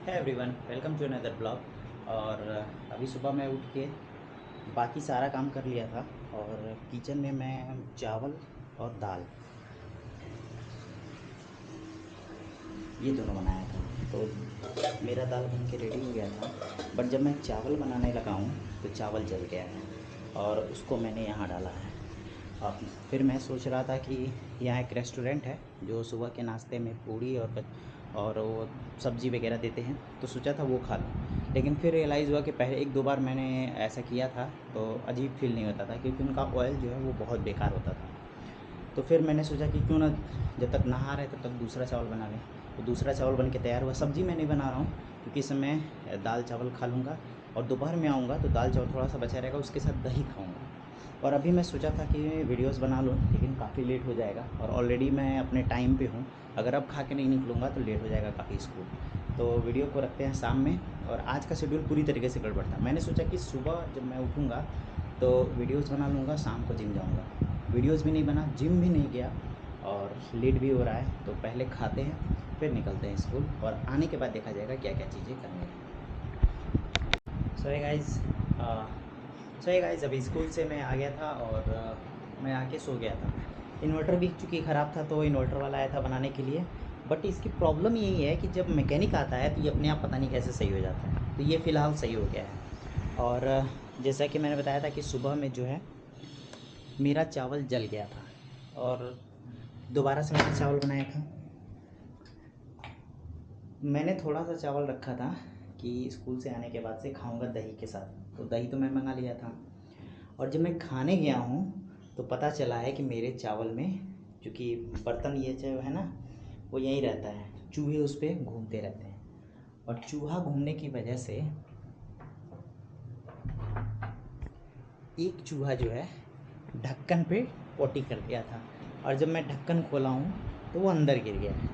है everyone, welcome to another blog. और अभी सुबह मैं उठ के बाकी सारा काम कर लिया था और किचन में मैं चावल और दाल ये दोनों बनाया था। तो मेरा दाल बन के रेडी हो गया था, बट जब मैं चावल बनाने लगा हूँ तो चावल जल गया है और उसको मैंने यहाँ डाला है। अब फिर मैं सोच रहा था कि यहाँ एक रेस्टोरेंट है जो सुबह के नाश्ते में पूड़ी और वो सब्ज़ी वगैरह देते हैं, तो सोचा था वो खा लूँ। लेकिन फिर रियलाइज़ हुआ कि पहले एक दो बार मैंने ऐसा किया था तो अजीब फील नहीं होता था, क्योंकि उनका ऑयल जो है वो बहुत बेकार होता था। तो फिर मैंने सोचा कि क्यों ना जब तक नहा रहे तब तक दूसरा चावल बना लें। तो दूसरा चावल बन के तैयार हुआ। सब्ज़ी मैं नहीं बना रहा हूँ क्योंकि इस समय दाल चावल खा लूँगा और दोपहर में आऊँगा तो दाल चावल थोड़ा सा बचा रहेगा, उसके साथ दही खाऊँगा। और अभी मैं सोचा था कि वीडियोस बना लूँ, लेकिन काफ़ी लेट हो जाएगा और ऑलरेडी मैं अपने टाइम पे हूँ। अगर अब खा के नहीं निकलूँगा तो लेट हो जाएगा काफ़ी स्कूल। तो वीडियो को रखते हैं शाम में। और आज का शेड्यूल पूरी तरीके से गड़बड़ था। मैंने सोचा कि सुबह जब मैं उठूँगा तो वीडियोस बना लूँगा, शाम को जिम जाऊँगा। वीडियोस भी नहीं बना, जिम भी नहीं गया और लेट भी हो रहा है। तो पहले खाते हैं फिर निकलते हैं स्कूल, और आने के बाद देखा जाएगा क्या क्या चीज़ें करनी है। सो ये गाइस अभी स्कूल से मैं आ गया था और मैं आके सो गया था। इन्वर्टर भी चूँकि ख़राब था तो इन्वर्टर वाला आया था बनाने के लिए। बट इसकी प्रॉब्लम यही है कि जब मैकेनिक आता है तो ये अपने आप पता नहीं कैसे सही हो जाता है। तो ये फ़िलहाल सही हो गया है। और जैसा कि मैंने बताया था कि सुबह में जो है मेरा चावल जल गया था और दोबारा से मैंने चावल बनाया था। मैंने थोड़ा सा चावल रखा था कि स्कूल से आने के बाद से खाऊंगा दही के साथ, तो दही तो मैं मंगा लिया था। और जब मैं खाने गया हूँ तो पता चला है कि मेरे चावल में, क्योंकि बर्तन ये जो है ना वो यहीं रहता है, चूहे उस पर घूमते रहते हैं और चूहा घूमने की वजह से एक चूहा जो है ढक्कन पे पोटी कर दिया था। और जब मैं ढक्कन खोला हूँ तो वो अंदर गिर गया है।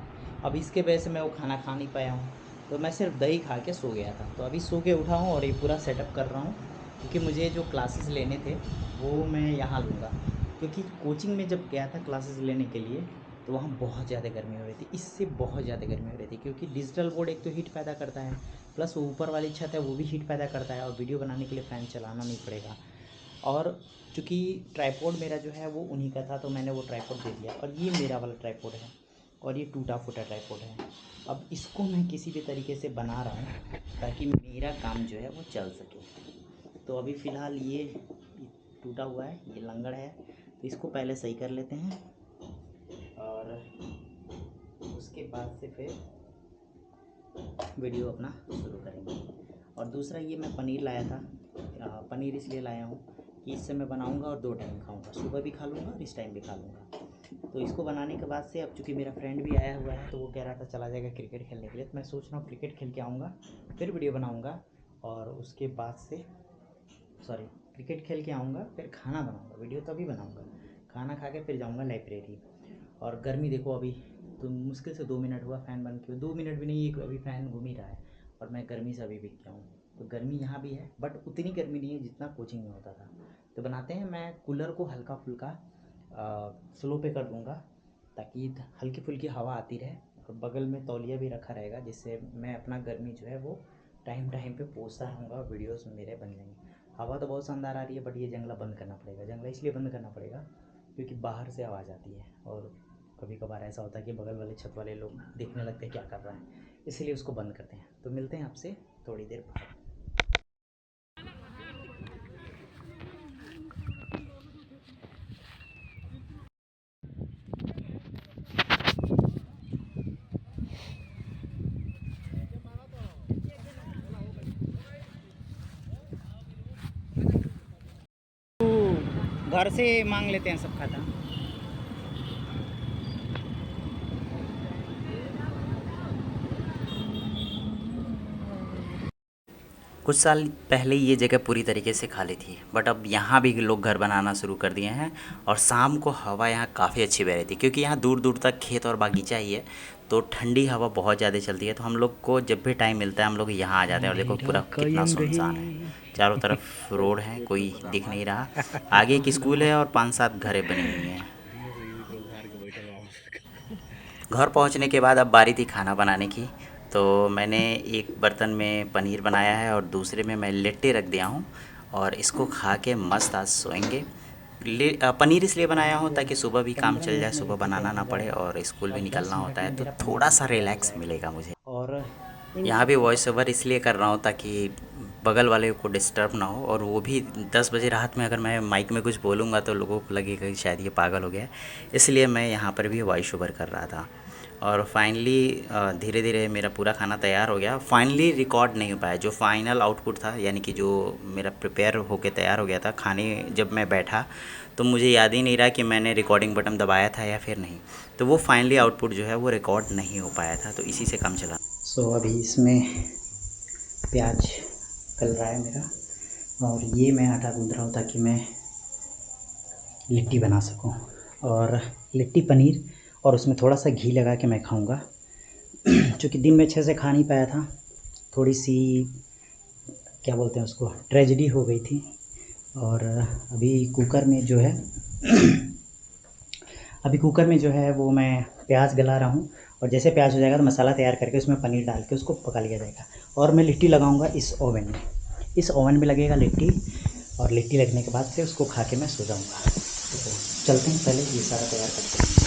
अब इसके वजह से मैं वो खाना खा नहीं पाया हूँ, तो मैं सिर्फ दही खा के सो गया था। तो अभी सो के उठा हूँ और ये पूरा सेटअप कर रहा हूँ, क्योंकि मुझे जो क्लासेस लेने थे वो मैं यहाँ लूँगा। क्योंकि कोचिंग में जब गया था क्लासेस लेने के लिए तो वहाँ बहुत ज़्यादा गर्मी हो रही थी, इससे बहुत ज़्यादा गर्मी हो रही थी। क्योंकि डिजिटल बोर्ड एक तो हीट पैदा करता है, प्लस ऊपर वाली छत है वो भी हीट पैदा करता है, और वीडियो बनाने के लिए फ़ैन चलाना नहीं पड़ेगा। और चूँकि ट्राइपॉड मेरा जो है वो उन्हीं का था तो मैंने वो ट्राइपॉड दे दिया। और ये मेरा वाला ट्राइपॉड है और ये टूटा फूटा ट्राइपॉड है। अब इसको मैं किसी भी तरीके से बना रहा हूँ ताकि मेरा काम जो है वो चल सके। तो अभी फ़िलहाल ये टूटा हुआ है, ये लंगड़ है, तो इसको पहले सही कर लेते हैं और उसके बाद से फिर वीडियो अपना शुरू करेंगे। और दूसरा ये मैं पनीर लाया था। पनीर इसलिए लाया हूँ कि इससे मैं बनाऊँगा और 2 टाइम खाऊँगा, सुबह भी खा लूँगा और इस टाइम भी खा लूँगा। तो इसको बनाने के बाद से अब चूँकि मेरा फ्रेंड भी आया हुआ है तो वो कह रहा था चला जाएगा क्रिकेट खेलने के लिए, तो मैं सोच रहा हूँ क्रिकेट खेल के आऊँगा फिर वीडियो बनाऊँगा। और उसके बाद से क्रिकेट खेल के आऊँगा फिर खाना बनाऊँगा, वीडियो तभी बनाऊँगा। खाना खा के फिर जाऊँगा लाइब्रेरी। और गर्मी देखो अभी तो मुश्किल से 2 मिनट हुआ फ़ैन बंद किया, 2 मिनट भी नहीं, एक अभी फ़ैन घूम ही रहा है और मैं गर्मी से अभी बिक गया हूँ। तो गर्मी यहाँ भी है बट उतनी गर्मी नहीं है जितना कोचिंग में होता था। तो बनाते हैं, मैं कूलर को हल्का फुल्का स्लो पे कर दूँगा ताकि हल्की फुल्की हवा आती रहे, और बगल में तौलिया भी रखा रहेगा जिससे मैं अपना गर्मी जो है वो टाइम टाइम पे पोंछता रहूँगा, वीडियोस मेरे बन जाएंगे। हवा तो बहुत शानदार आ रही है बट ये जंगला बंद करना पड़ेगा। जंगला इसलिए बंद करना पड़ेगा क्योंकि बाहर से आवाज़ आती है और कभी कभार ऐसा होता है कि बगल वाले छत वाले लोग देखने लगते हैं क्या कर रहा है, इसीलिए उसको बंद करते हैं। तो मिलते हैं आपसे थोड़ी देर बाद। घर से मांग लेते हैं सब खाता। कुछ साल पहले ये जगह पूरी तरीके से खाली थी, बट अब यहाँ भी लोग घर बनाना शुरू कर दिए हैं। और शाम को हवा यहाँ काफ़ी अच्छी बह रही थी क्योंकि यहाँ दूर दूर तक खेत और बागीचा ही है, तो ठंडी हवा बहुत ज़्यादा चलती है। तो हम लोग को जब भी टाइम मिलता है हम लोग यहाँ आ जाते हैं। और देखो पूरा कितना सुनसान है, चारों तरफ रोड है, कोई दिख नहीं रहा। आगे एक स्कूल है और 5-7 घरें बनी हुई हैं। घर पहुंचने के बाद अब बारी थी खाना बनाने की। तो मैंने एक बर्तन में पनीर बनाया है और दूसरे में मैं लिट्टी रख दिया हूँ और इसको खा के मस्त आज सोएंगे। पनीर इसलिए बनाया हूँ ताकि सुबह भी काम चल जाए, सुबह बनाना ना पड़े और स्कूल भी निकलना होता है तो थोड़ा सा रिलैक्स मिलेगा मुझे। और यहाँ भी वॉइस ओवर इसलिए कर रहा हूँ ताकि बगल वाले को डिस्टर्ब ना हो, और वो भी 10 बजे रात में अगर मैं माइक में कुछ बोलूँगा तो लोगों को लगेगा कि शायद ये पागल हो गया है, इसलिए मैं यहाँ पर भी वॉइस ओवर कर रहा था। और फाइनली धीरे धीरे मेरा पूरा खाना तैयार हो गया। फाइनली रिकॉर्ड नहीं हो पाया, जो फाइनल आउटपुट था यानी कि जो मेरा प्रिपेयर होके तैयार हो गया था खाने जब मैं बैठा तो मुझे याद ही नहीं रहा कि मैंने रिकॉर्डिंग बटन दबाया था या फिर नहीं, तो वो फाइनली आउटपुट जो है वो रिकॉर्ड नहीं हो पाया था, तो इसी से काम चला। सो अभी इसमें प्याज गल रहा है मेरा, और ये मैं आटा गूँध रहा हूँ ताकि मैं लिट्टी बना सकूँ। और लिट्टी पनीर और उसमें थोड़ा सा घी लगा के मैं खाऊँगा। चूँकि दिन में अच्छे से खा नहीं पाया था, थोड़ी सी क्या बोलते हैं उसको, ट्रेजेडी हो गई थी। और अभी कुकर में जो है वो मैं प्याज गला रहा हूँ, और जैसे प्याज हो जाएगा तो मसाला तैयार करके उसमें पनीर डाल के उसको पका लिया जाएगा। और मैं लिट्टी लगाऊंगा इस ओवन में लगेगा लिट्टी, और लिट्टी लगने के बाद से उसको खा के मैं सो जाऊँगा। तो चलते हैं, पहले ये सारा तैयार करते हैं।